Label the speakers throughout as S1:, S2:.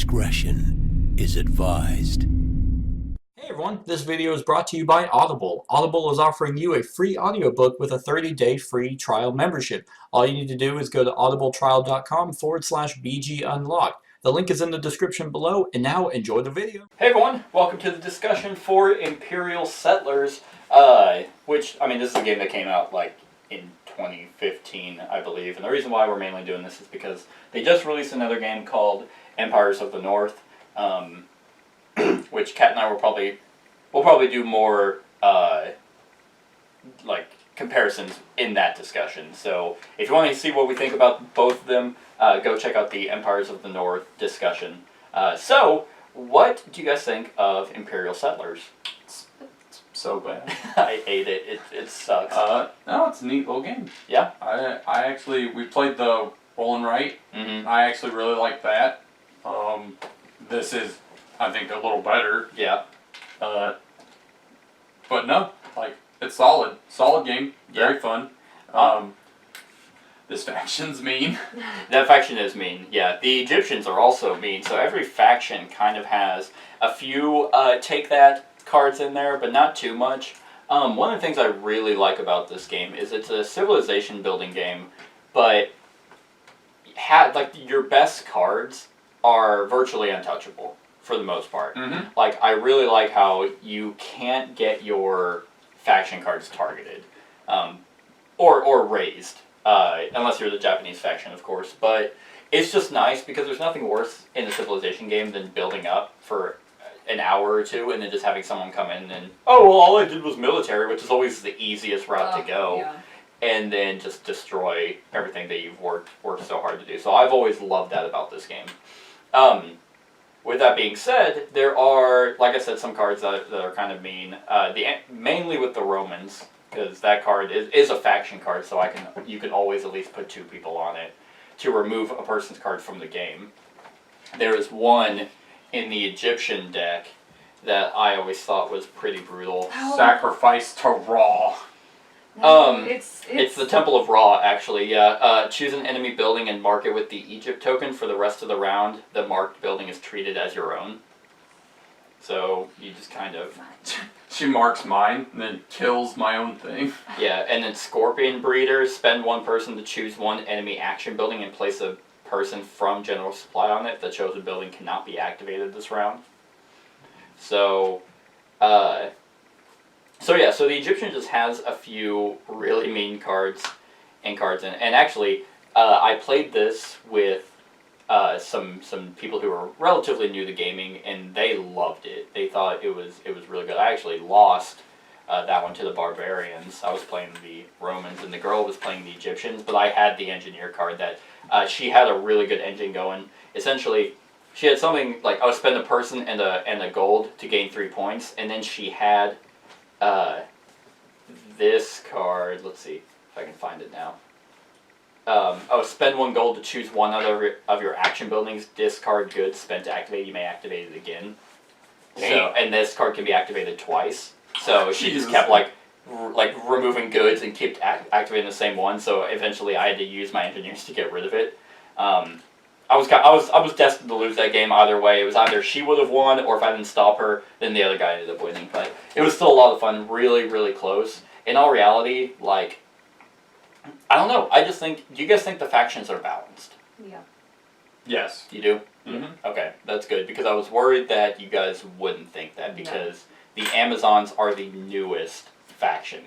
S1: discretion is advised.
S2: Hey everyone, this video is brought to you by Audible. Audible is offering you a free audiobook with a 30-day free trial membership. All you need to do is go to audibletrial.com/BGUnlocked. The link is in the description below, and now enjoy the video. Hey everyone, welcome to the discussion for Imperial Settlers, which, this is a game that came out in 2015, I believe. And the reason why we're mainly doing this is because they just released another game called Empires of the North, which Kat and I will probably do more comparisons in that discussion. So if you want to see what we think about both of them, go check out the Empires of the North discussion. So what do you guys think of Imperial Settlers?
S3: It's so bad.
S2: I hate it. It sucks.
S3: No, it's a neat little game.
S2: Yeah.
S3: We played the roll and write.
S2: Mm-hmm.
S3: I actually really like that. This is, I think, a little better.
S2: Yeah.
S3: But no, it's solid. Solid game. Very fun. This faction's mean.
S2: That faction is mean, yeah. The Egyptians are also mean, so every faction kind of has a few take that cards in there, but not too much. One of the things I really like about this game is it's a civilization building game, but your best cards are virtually untouchable for the most part.
S3: Mm-hmm.
S2: I really like how you can't get your faction cards targeted or raised, unless you're the Japanese faction, of course. But it's just nice because there's nothing worse in a civilization game than building up for an hour or two and then just having someone come in and, all I did was military, which is always the easiest route to go.
S4: Yeah. And
S2: then just destroy everything that you've worked so hard to do. So I've always loved that about this game. With that being said, there are, like I said, some cards that are kind of mean. Mainly with the Romans, because that card is a faction card, so you can always at least put two people on it to remove a person's card from the game. There is one in the Egyptian deck that I always thought was pretty brutal.
S3: Sacrifice to Ra.
S2: It's the Temple of Ra, actually, yeah. Choose an enemy building and mark it with the Egypt token for the rest of the round. The marked building is treated as your own. So, you just kind of...
S3: She marks mine, and then kills my own thing.
S2: Yeah, and then Scorpion Breeders, spend one person to choose one enemy action building and place a person from General Supply on it. The chosen building cannot be activated this round. So the Egyptian just has a few really mean cards. And actually, I played this with some people who were relatively new to gaming, and they loved it. They thought it was really good. I actually lost that one to the Barbarians. I was playing the Romans, and the girl was playing the Egyptians, but I had the Engineer card that she had a really good engine going. Essentially, she had something like, I would spend a person and a gold to gain 3 points, and then she had this card. Let's see if I can find it now. Spend 1 gold to choose one of your action buildings. Discard goods spent to activate. You may activate it again. So, and this card can be activated twice. So she just kept removing goods and kept activating the same one. So eventually, I had to use my engineers to get rid of it. I was destined to lose that game either way. It was either she would have won, or if I didn't stop her, then the other guy ended up winning. But it was still a lot of fun. Really, really close. In all reality, I don't know. I just think... Do you guys think the factions are balanced?
S4: Yeah.
S2: Yes. You do?
S3: Mm-hmm.
S2: Okay, that's good. Because I was worried that you guys wouldn't think that. Because the Amazons are the newest faction.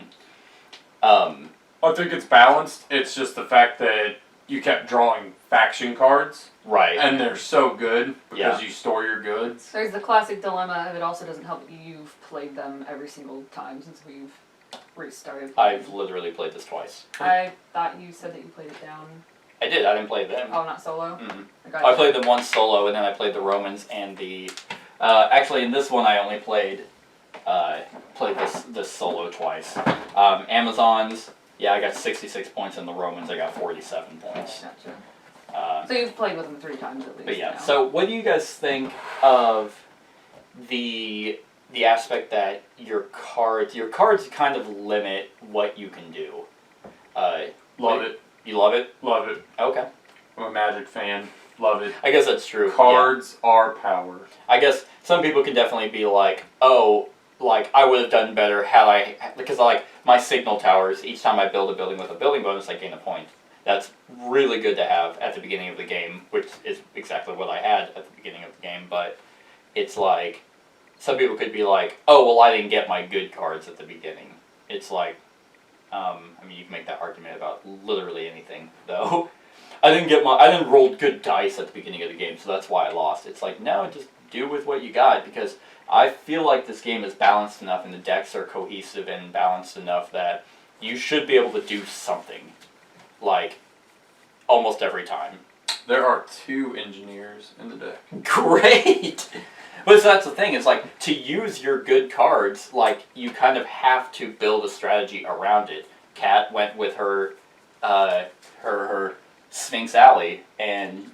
S3: I think it's balanced. It's just the fact that you kept drawing faction cards.
S2: Right.
S3: And they're so good because you store your goods.
S4: There's the classic dilemma of it also doesn't help that you've played them every single time since we've restarted.
S2: I've literally played this twice.
S4: I thought you said that you played it down.
S2: I did. I didn't play them.
S4: Oh, not solo?
S2: Mm-hmm.
S4: I
S2: played them once solo, and then I played the Romans and the... actually, in this one, I only played this solo twice. Amazons, I got 66 points, and the Romans, I got 47 points.
S4: Gotcha. So you've played with them 3 times at least.
S2: But yeah,
S4: now.
S2: So what do you guys think of the aspect that your cards kind of limit what you can do?
S3: Love it.
S2: You love it?
S3: Love it.
S2: Okay.
S3: I'm a Magic fan. Love it.
S2: I guess that's true.
S3: Cards are power.
S2: I guess some people can definitely be like, oh, like, I would have done better had I, because like, my signal towers, each time I build a building with a building bonus, I gain a point. That's really good to have at the beginning of the game, which is exactly what I had at the beginning of the game, but it's like, some people could be like, oh, well, I didn't get my good cards at the beginning. It's like, I mean, you can make that argument about literally anything, though. I didn't roll good dice at the beginning of the game, so that's why I lost. It's like, no, just do with what you got, because I feel like this game is balanced enough and the decks are cohesive and balanced enough that you should be able to do something, like, almost every time.
S3: There are 2 engineers in the deck.
S2: Great! But that's the thing, it's like, to use your good cards, like, you kind of have to build a strategy around it. Kat went with her Sphinx Alley, and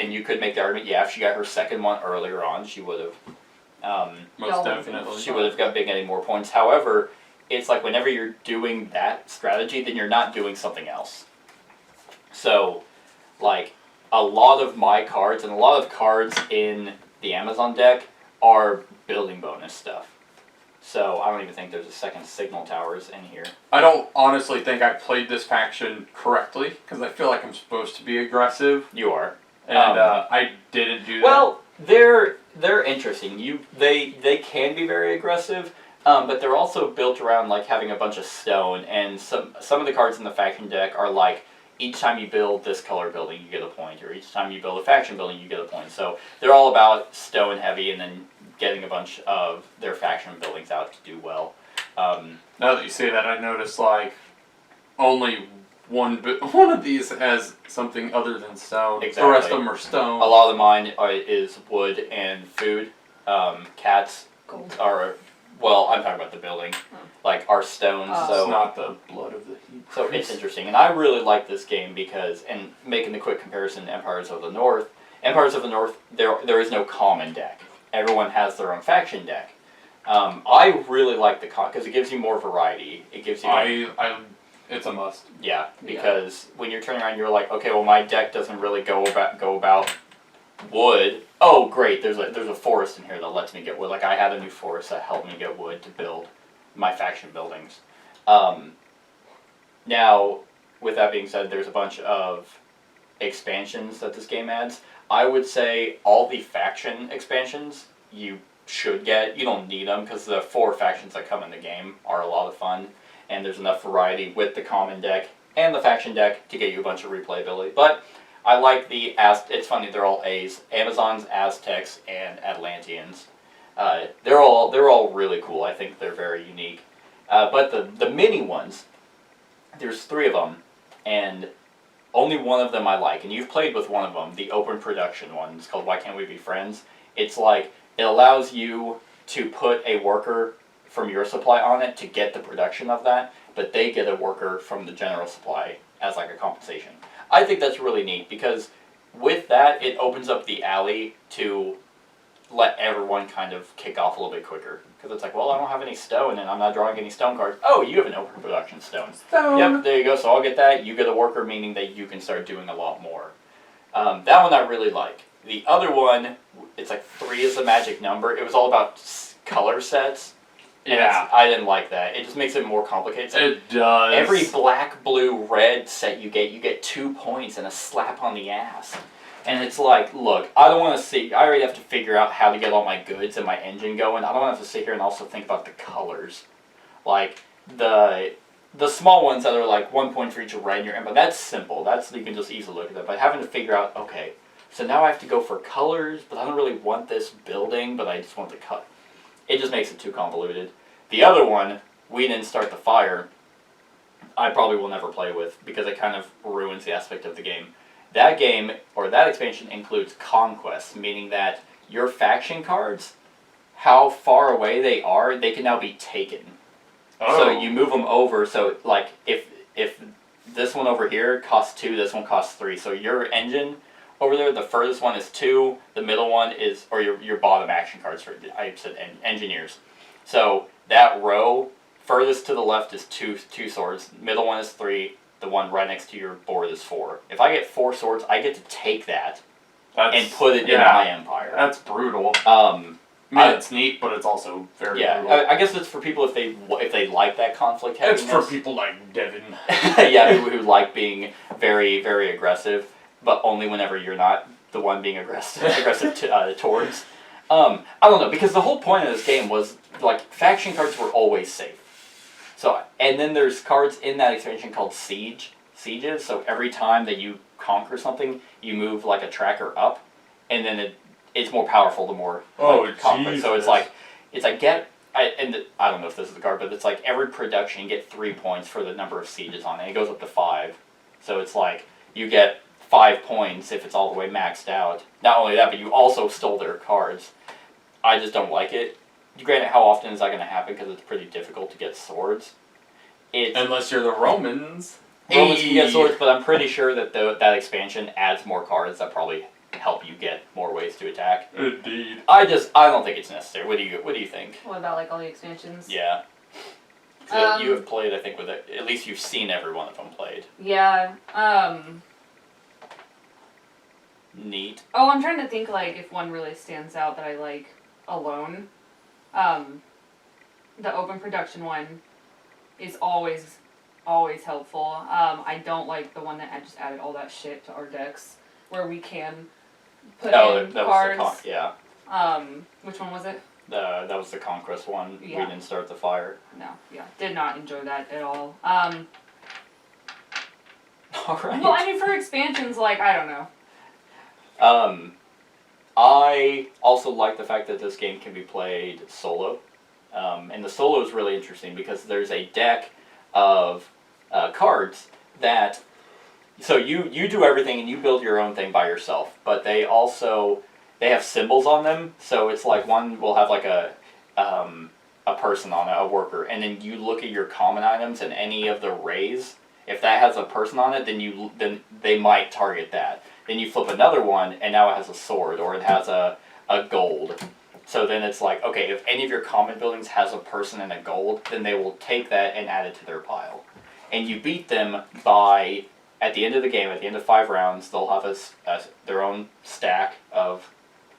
S2: you could make the argument, yeah, if she got her second one earlier on, she would have,
S3: Most definitely.
S2: she would have been getting more points. However, it's like whenever you're doing that strategy, then you're not doing something else. So, like, a lot of my cards, and a lot of cards in the Amazon deck, are building bonus stuff. So, I don't even think there's a second signal towers in here.
S3: I don't honestly think I played this faction correctly, because I feel like I'm supposed to be aggressive,
S2: You are.
S3: and I didn't do that.
S2: Well, they're interesting. They can be very aggressive, but they're also built around like having a bunch of stone, and some of the cards in the faction deck are like, each time you build this color building, you get a point, or each time you build a faction building, you get a point. So they're all about stone heavy, and then getting a bunch of their faction buildings out to do well.
S3: Now that you say that, I noticed like only one of these has something other than stone.
S2: Exactly.
S3: The rest of them are stone.
S2: A lot of mine is wood and food. Cats
S4: Gold.
S2: are, well, I'm talking about the building, like our stones. So
S3: It's not the blood of the heat.
S2: So it's interesting, and I really like this game because, and making the quick comparison to Empires of the North, there is no common deck. Everyone has their own faction deck. I really like the because it gives you more variety. It gives you
S3: it's a must.
S2: yeah, because when you're turning around, you're like, okay, well, my deck doesn't really go about wood. Oh, great! There's a forest in here that lets me get wood. Like I had a new forest that helped me get wood to build my faction buildings. Now, with that being said, there's a bunch of expansions that this game adds. I would say all the faction expansions you should get. You don't need them because the 4 factions that come in the game are a lot of fun, and there's enough variety with the common deck and the faction deck to get you a bunch of replayability. But I like it's funny, they're all A's. Amazons, Aztecs, and Atlanteans. They're all really cool. I think they're very unique. But the mini ones, there's 3 of them, and only one of them I like. And you've played with one of them, the open production one. It's called Why Can't We Be Friends? It's like, it allows you to put a worker from your supply on it to get the production of that, but they get a worker from the general supply as like a compensation. I think that's really neat because with that, it opens up the alley to let everyone kind of kick off a little bit quicker. Because it's like, well, I don't have any stone and I'm not drawing any stone cards. Oh, you have an open production stone. Yep, there you go. So I'll get that. You get a worker, meaning that you can start doing a lot more. That one I really like. The other one, it's like 3 is the magic number. It was all about color sets.
S3: Yeah.
S2: I didn't like that. It just makes it more complicated. So
S3: It does.
S2: every black, blue, red set you get 2 points and a slap on the ass. And it's like, look, I don't want to see, I already have to figure out how to get all my goods and my engine going. I don't want to have to sit here and also think about the colors. Like, the small ones that are like 1 point for each red in your but that's simple. You can just easily look at that. But having to figure out, okay, so now I have to go for colors, but I don't really want this building, but I just want the cut. It just makes it too convoluted. The other one, We Didn't Start the Fire, I probably will never play with because it kind of ruins the aspect of the game. That game, or that expansion, includes conquest, meaning that your faction cards, how far away they are, they can now be taken.
S3: Oh.
S2: So you move them over, so like if this one over here costs 2, this one costs 3. So your engine over there, the furthest one is 2, the middle one is, or your bottom action cards, for I said engineers. So that row, furthest to the left is 2 swords, middle one is 3, the one right next to your board is 4. If I get 4 swords, I get to take that and put it in my empire.
S3: That's brutal. It's neat, but it's also very brutal.
S2: I guess it's for people if they like that conflict heaviness.
S3: It's for people like Devin.
S2: Yeah, who like being very, very aggressive, but only whenever you're not the one being aggressive towards. I don't know, because the whole point of this game was, like, faction cards were always safe. So, and then there's cards in that expansion called sieges, so every time that you conquer something, you move, like, a tracker up, and then it's more powerful the more conquer. So it's like I don't know if this is the card, but it's like every production you get 3 points for the number of sieges on it. It goes up to 5. So it's like you get 5 points if it's all the way maxed out. Not only that, but you also stole their cards. I just don't like it. Granted, how often is that going to happen? Because it's pretty difficult to get swords.
S3: Unless you're the Romans.
S2: Romans can get swords, but I'm pretty sure that that expansion adds more cards that probably help you get more ways to attack.
S3: Indeed.
S2: I don't think it's necessary. What do you think?
S4: What about like all the expansions?
S2: Yeah. So you have played, I think, with it. At least you've seen every one of them played.
S4: Yeah.
S2: Neat.
S4: Oh, I'm trying to think like if one really stands out that I like alone. The open production one is always helpful. I don't like the one that just added all that shit to our decks where we can put in cards.
S2: Was the
S4: Which one was it?
S2: that was the Conquest one.
S4: Yeah.
S2: We didn't start the fire.
S4: No, yeah, did not enjoy that at all.
S2: All right.
S4: Well, I mean, for expansions, like, I don't know.
S2: I also like the fact that this game can be played solo. And the solo is really interesting because there's a deck of cards that... So you do everything and you build your own thing by yourself, but they have symbols on them, so it's like one will have like a person on it, a worker, and then you look at your common items and any of the rays, if that has a person on it, then they might target that. Then you flip another one and now it has a sword or it has a gold. So then it's like, okay, if any of your common buildings has a person and a gold, then they will take that and add it to their pile. And you beat them by, at the end of the game, at the end of 5 rounds, they'll have their own stack of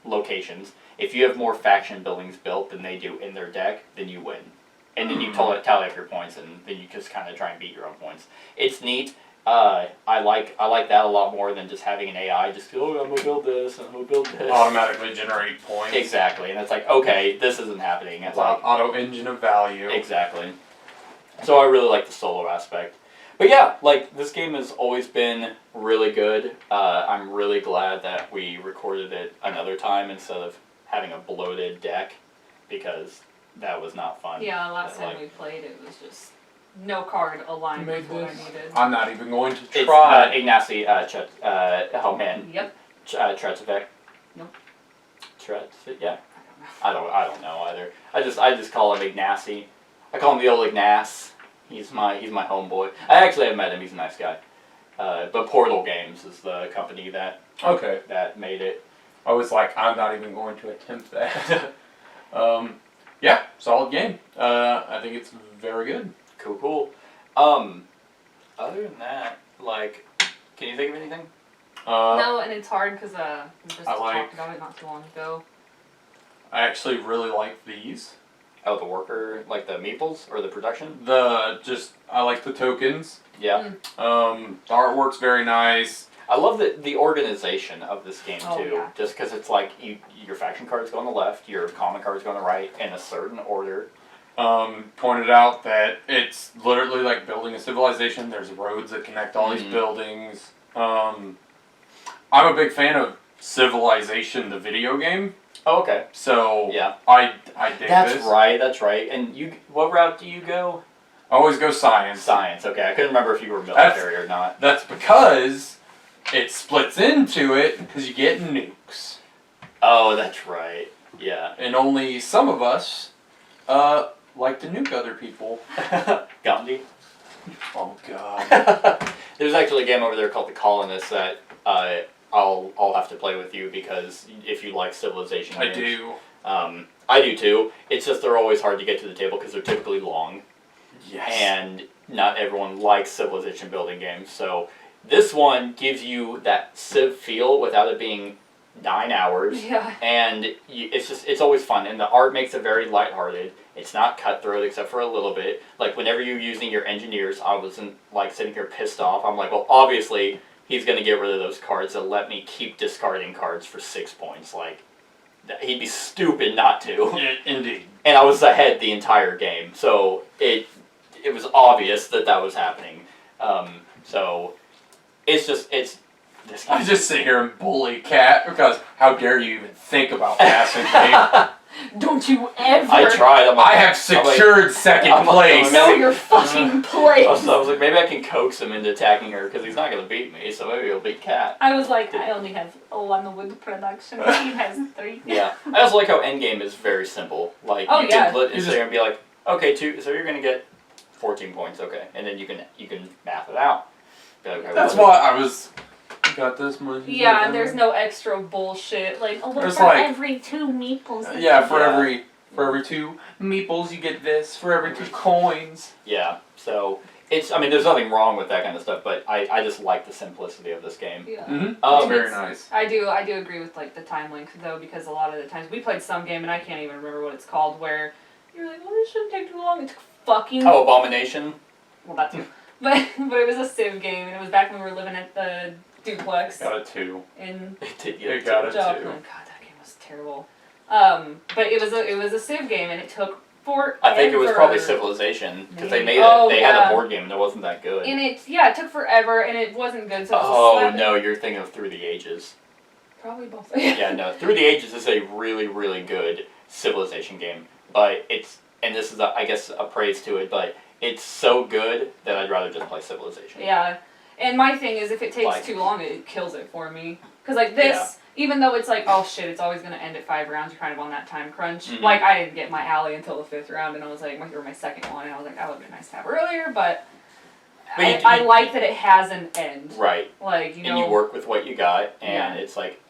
S2: locations. If you have more faction buildings built than they do in their deck, then you win. And then you tally up your points, and then you just kind of try and beat your own points. It's neat. I like that a lot more than just having an AI just go, I'm gonna build this, and I'm gonna build this.
S3: Automatically generate points.
S2: Exactly, and it's like, okay, this isn't happening. It's like
S3: auto engine of value.
S2: Exactly. So I really like the solo aspect. But yeah, like, this game has always been really good. I'm really glad that we recorded it another time instead of having a bloated deck, because that was not fun.
S4: Yeah, last time we played, it was just no card aligned with what I needed.
S3: I'm not even going to
S2: It's
S3: try.
S2: Ignacy, oh man.
S4: Yep.
S2: Tretzevek.
S4: Nope.
S2: Yeah. I don't know either. I just call him Ignacy. I call him the old Ignace. He's my homeboy. I actually have met him. He's a nice guy. But Portal Games is the company that made it.
S3: I was like, I'm not even going to attempt that. Yeah, solid game. I think it's very good.
S2: Cool. Other than that, like, can you think of anything?
S4: No, and it's hard because we just
S3: talked
S4: about it not too long ago.
S3: I actually really like these.
S2: Oh, the worker, like the meeples or the production?
S3: I like the tokens.
S2: Yeah.
S3: The artwork's very nice.
S2: I love the organization of this game too.
S4: Yeah.
S2: Just because it's like your faction cards go on the left, your common cards go on the right in a certain order.
S3: Pointed out that it's literally like building a civilization. There's roads that connect all these buildings. I'm a big fan of Civilization, the video game.
S2: Oh, okay.
S3: So
S2: yeah,
S3: I dig this.
S2: That's right. And what route do you go?
S3: I always go science.
S2: Science, okay. I couldn't remember if you were military or not.
S3: That's because it splits into it because you get nukes.
S2: Oh, that's right. Yeah.
S3: And only some of us like to nuke other people.
S2: Gandhi.
S3: Oh God.
S2: There's actually a game over there called The Colonists that I'll have to play with you because if you like Civilization games.
S3: I do.
S2: I do too. It's just they're always hard to get to the table because they're typically long.
S3: Yes.
S2: And not everyone likes civilization building games. So this one gives you that Civ feel without it being 9 hours.
S4: Yeah.
S2: And it's always fun, and the art makes it very lighthearted. It's not cutthroat except for a little bit. Like, whenever you're using your engineers, I wasn't, like, sitting here pissed off. I'm like, well, obviously, he's going to get rid of those cards and let me keep discarding cards for 6 points. Like, he'd be stupid not to.
S3: Yeah, indeed.
S2: And I was ahead the entire game, so it was obvious that was happening. So, it's this
S3: I
S2: game.
S3: just sit here and bully Cat because how dare you even think about passing me?
S4: Don't you ever
S2: I tried.
S3: I have secured second
S2: I'm like,
S3: place.
S4: know your fucking place.
S2: I was like, maybe I can coax him into attacking her because he's not going to beat me, so maybe he'll beat Cat.
S4: I was like, I only have one wood production. He has 3.
S2: Yeah. I also like how endgame is very simple. Like,
S4: Oh,
S2: you
S4: yeah.
S2: can sit there and be like, okay, so you're going to get 14 points, okay. And then you can math it out. Be like, okay,
S3: That's
S2: what-
S3: why I was. Got this much.
S4: Yeah, and there's no extra bullshit like, oh,
S3: There's
S4: for
S3: like-
S4: every 2 meeples.
S3: Yeah, for
S2: Yeah.
S3: every 2 meeples you get this. For every 2 coins.
S2: Yeah, so there's nothing wrong with that kind of stuff, but I just like the simplicity of this game.
S4: Yeah.
S3: Mm-hmm.
S2: Oh,
S3: Very
S4: it's-
S3: nice.
S4: I do agree with like the time length though, because a lot of the times we played some game and I can't even remember what it's called where you're like, well, this shouldn't take too long. It took fucking
S2: Oh, Abomination?
S4: well, that too. But it was a Civ game and it was back when we were living at the duplex
S3: Got a 2.
S4: in
S2: It did get
S3: It got it
S4: Joplin.
S3: too.
S4: God, that game was terrible. But it was a Civ game and it took forever.
S2: I think it was probably Civilization, because they
S4: Maybe.
S2: made
S4: Oh,
S2: it. They had
S4: yeah.
S2: a board game and it wasn't that good.
S4: And it took forever and it wasn't good. So it was a
S2: Oh
S4: slap
S2: no, you're thinking of Through the Ages.
S4: Probably both.
S2: Yeah, no, Through the Ages is a really, really good Civilization game, but and this is I guess a praise to it, but it's so good that I'd rather just play Civilization.
S4: Yeah, and my thing is if it takes
S2: Like-
S4: too long, it kills it for me. Because like this, even though it's like, oh shit, it's always going to end at 5 rounds, you're kind of on that time crunch.
S2: Mhm.
S4: Like, I didn't get my alley until the 5th round, and I was like, or my second one, and I was like, that would have been nice to have earlier, but I like that it has an end.
S2: Right.
S4: Like, you know.
S2: And you work with what you got, and
S4: Yeah.
S2: it's like,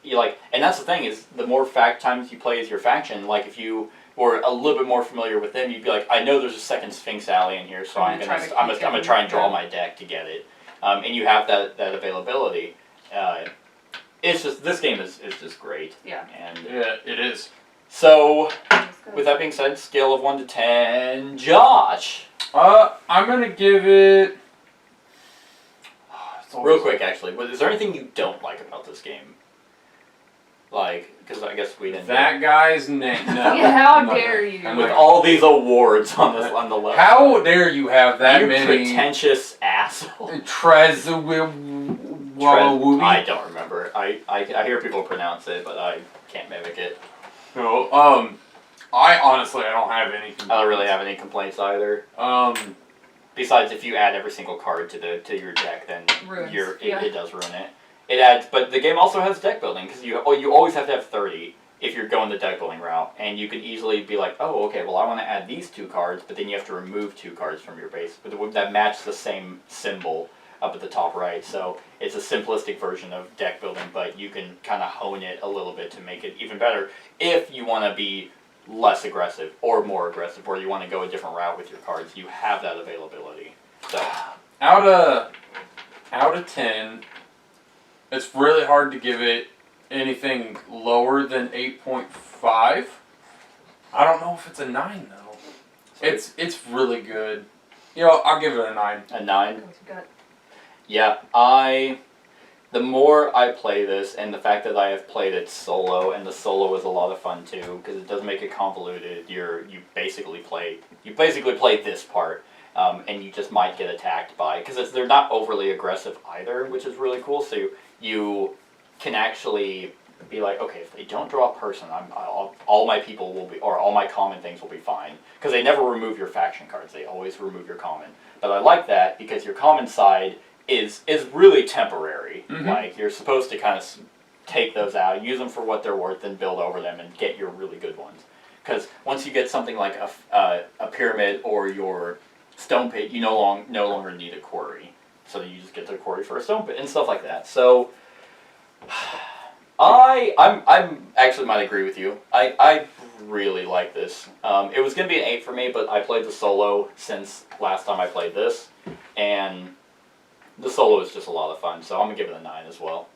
S2: and that's the thing is, the more times you play as your faction, like if you were a little bit more familiar with them, you'd be like, I know there's a second Sphinx Alley in here, so
S4: I'm
S2: I'm
S4: gonna
S2: gonna
S4: try to
S2: I'm gonna try and draw my deck to get it, and you have that availability. It's just this game is just great.
S4: Yeah.
S2: And
S3: Yeah, it is.
S2: so,
S4: That's good.
S2: with that being said, scale of 1 to 10, Josh.
S3: I'm gonna give it. It's always-
S2: Real quick, actually, is there anything you don't like about this game? Like, because I guess we didn't.
S3: That guy's name. No.
S4: Yeah, how
S3: I'm not
S4: dare
S3: gonna-
S4: you.
S3: I'm
S2: With
S3: not-
S2: all these awards on the left.
S3: How dare you have that
S2: you
S3: many?
S2: pretentious asshole. I don't remember. I hear people pronounce it, but I can't mimic it.
S3: No, I honestly I don't have any.
S2: I don't really have any complaints either.
S3: Um,
S2: Besides, if you add every single card to your deck, then
S4: Ruins.
S2: it does ruin it. It adds, but the game also has deck building because you always have to have 30 if you're going the deck building route, and you can easily be like, oh, okay, well I want to add these 2 cards, but then you have to remove 2 cards from your base, but that match the same symbol up at the top right. So it's a simplistic version of deck building, but you can kind of hone it a little bit to make it even better if you want to be less aggressive or more aggressive, or you want to go a different route with your cards. You have that availability. So
S3: out of 10, it's really hard to give it anything lower than 8.5. I don't know if it's a 9 though. It's really good. You know, I'll give it a 9.
S2: a 9.
S4: What you got?
S2: Yeah, the more I play this, and the fact that I have played it solo, and the solo is a lot of fun too, because it doesn't make it convoluted. You basically play this part, and you just might get attacked by, because they're not overly aggressive either, which is really cool. So you can actually be like, okay, if they don't draw a person, all my people will be, or all my common things will be fine, because they never remove your faction cards. They always remove your common. But I like that because your common side is really temporary.
S3: Mhm.
S2: Like, you're supposed to kind of take those out, use them for what they're worth, and build over them and get your really good ones. Because once you get something like a pyramid or your stone pit, you no longer need a quarry. So you just get the quarry for a stone pit and stuff like that. So I'm actually might agree with you. I really like this. It was gonna be an 8 for me, but I played the solo since last time I played this, and the solo is just a lot of fun. So I'm gonna give it a 9 as well.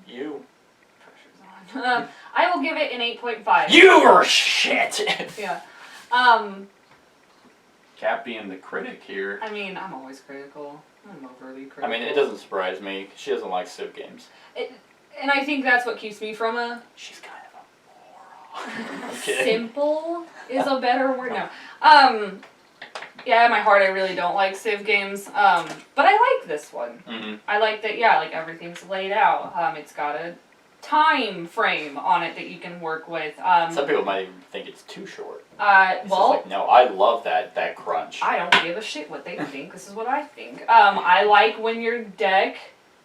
S2: You.
S4: I will give it an 8.5.
S2: You are shit!
S4: Yeah.
S3: Cat being the critic here.
S4: I mean, I'm always critical. I'm overly critical.
S2: I mean, it doesn't surprise me. She doesn't like Civ games.
S4: And I think that's what keeps me from a...
S2: She's kind of a moron. I'm kidding.
S4: Simple is a better word. No. Yeah, in my heart, I really don't like Civ games. But I like this one.
S2: Mm-hmm.
S4: I like that, yeah, like everything's laid out. It's got a time frame on it that you can work with.
S2: Some people might even think it's too short. It's
S4: Well,
S2: just like, no, I love that crunch.
S4: I don't give a shit what they think. This is what I think. I like when your deck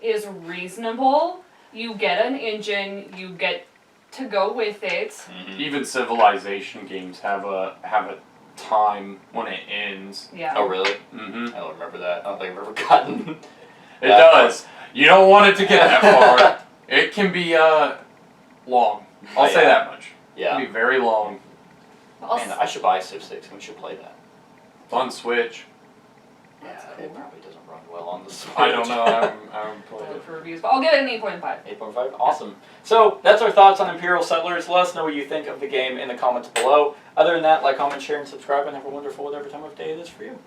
S4: is reasonable. You get an engine. You get to go with it.
S2: Mm-hmm.
S3: Even Civilization games have a time when it ends.
S4: Yeah.
S2: Oh, really?
S3: Mm-hmm.
S2: I don't remember that. I don't think I've ever gotten
S3: It does. You don't want it to get that far. It can be long. I'll say that much. It
S2: Yeah.
S3: can be very long.
S2: Man, I should buy Civ 6 and we should play that.
S3: It's on Switch.
S4: That's
S2: Yeah,
S4: cool.
S2: it probably doesn't run well on the Switch.
S3: I don't know. I haven't played
S4: I'll look
S3: it.
S4: for reviews, but I'll give it an 8.5.
S2: 8.5? Awesome. So, that's our thoughts on Imperial Settlers. Let us know what you think of the game in the comments below. Other than that, like, comment, share, and subscribe, and have a wonderful whatever time of day it is for you.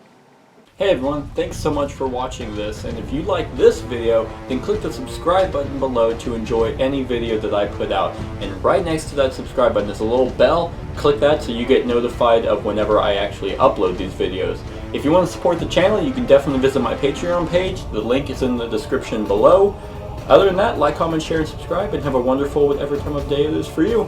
S2: Hey everyone, thanks so much for watching this, and if you like this video, then click the subscribe button below to enjoy any video that I put out. And right next to that subscribe button is a little bell. Click that so you get notified of whenever I actually upload these videos. If you want to support the channel, you can definitely visit my Patreon page. The link is in the description below. Other than that, like, comment, share, and subscribe, and have a wonderful whatever time of day it is for you.